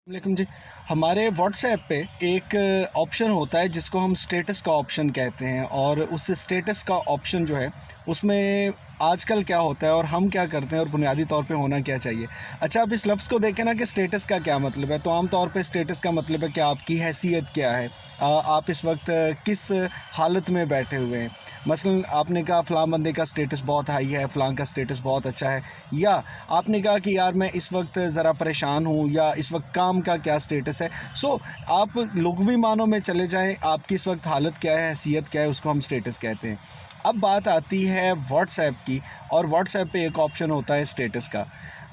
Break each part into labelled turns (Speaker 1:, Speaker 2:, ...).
Speaker 1: वालेकुम जी। हमारे व्हाट्सएप पे एक ऑप्शन होता है जिसको हम स्टेटस का ऑप्शन कहते हैं, और उस स्टेटस का ऑप्शन जो है उसमें आजकल क्या होता है और हम क्या करते हैं और बुनियादी तौर पे होना क्या चाहिए। अच्छा, आप इस लफ्ज़ को देखें ना कि स्टेटस का क्या मतलब है, तो आम तौर पे स्टेटस का मतलब है कि आपकी हैसियत क्या है, आप इस वक्त किस हालत में बैठे हुए हैं। मसलन आपने कहा फ़लाँ बंदे का स्टेटस बहुत हाई है, फ़लाँ का स्टेटस बहुत अच्छा है, या आपने कहा कि यार मैं इस वक्त ज़रा परेशान हूँ, या इस वक्त काम का क्या स्टेटस है। सो आप लुग़वी मानों में चले जाएं, आपकी इस वक्त हालत क्या है, हैसियत क्या है, उसको हम स्टेटस कहते हैं। अब बात आती है व्हाट्सएप की, और व्हाट्सएप पे एक ऑप्शन होता है स्टेटस का।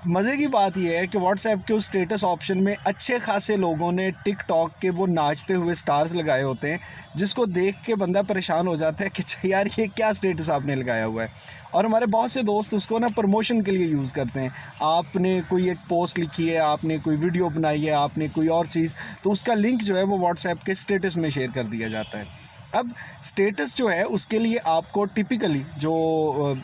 Speaker 1: मज़े की बात यह है कि व्हाट्सएप के उस स्टेटस ऑप्शन में अच्छे खासे लोगों ने टिकटॉक के वो नाचते हुए स्टार्स लगाए होते हैं, जिसको देख के बंदा परेशान हो जाता है कि यार ये क्या स्टेटस आपने लगाया हुआ है। और हमारे बहुत से दोस्त उसको ना प्रमोशन के लिए यूज़ करते हैं। आपने कोई एक पोस्ट लिखी है, आपने कोई वीडियो बनाई है, आपने कोई और चीज़, तो उसका लिंक जो है वो व्हाट्सएप के स्टेटस में शेयर कर दिया जाता है। अब स्टेटस जो है उसके लिए आपको टिपिकली जो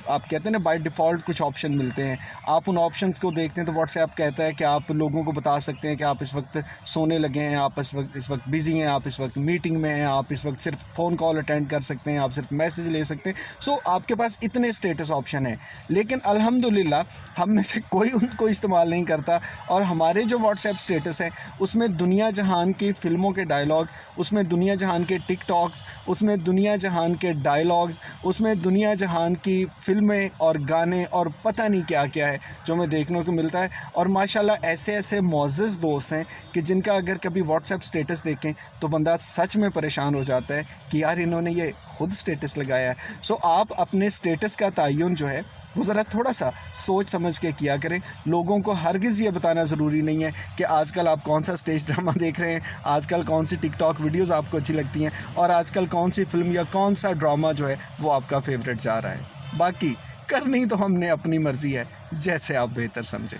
Speaker 1: आप कहते हैं ना बाय डिफ़ॉल्ट कुछ ऑप्शन मिलते हैं। आप उन ऑप्शंस को देखते हैं तो व्हाट्सएप कहता है कि आप लोगों को बता सकते हैं कि आप इस वक्त सोने लगे हैं, आप इस वक्त बिज़ी हैं, आप इस वक्त मीटिंग में हैं, आप इस वक्त सिर्फ फ़ोन कॉल अटेंड कर सकते हैं, आप सिर्फ मैसेज ले सकते हैं। सो आपके पास इतने स्टेटस ऑप्शन हैं, लेकिन अल्हम्दुलिल्लाह हम में से कोई उनको इस्तेमाल नहीं करता। और हमारे जो व्हाट्सएप स्टेटस हैं उसमें दुनिया जहान की फ़िल्मों के डायलॉग, उसमें दुनिया जहान के टिकटॉक्स, उसमें दुनिया जहान के डायलॉग्स, उसमें दुनिया जहान की फ़िल्में और गाने और पता नहीं क्या-क्या है जो हमें देखने को मिलता है। और माशाल्लाह ऐसे-ऐसे मुअज़्ज़ज़ दोस्त हैं कि जिनका अगर कभी व्हाट्सएप स्टेटस देखें तो बंदा सच में परेशान हो जाता है कि यार इन्होंने ये खुद स्टेटस लगाया है। सो आप अपने स्टेटस का तयन जो है वो ज़रा थोड़ा-सा सोच समझ के किया करें। लोगों को हरगिज़ ये बताना ज़रूरी नहीं है कि आजकल आप कौन-सा स्टेज ड्रामा देख रहे हैं, आजकल कौन-सी टिकटॉक वीडियोज़ आपको अच्छी लगती हैं, और आजकल कौन-सी फ़िल्म या कौन-सा ड्रामा जो है वो आपका फ़ेवरेट जा रहा है। बाकी करनी तो हमने अपनी मर्ज़ी है, जैसे आप बेहतर समझें।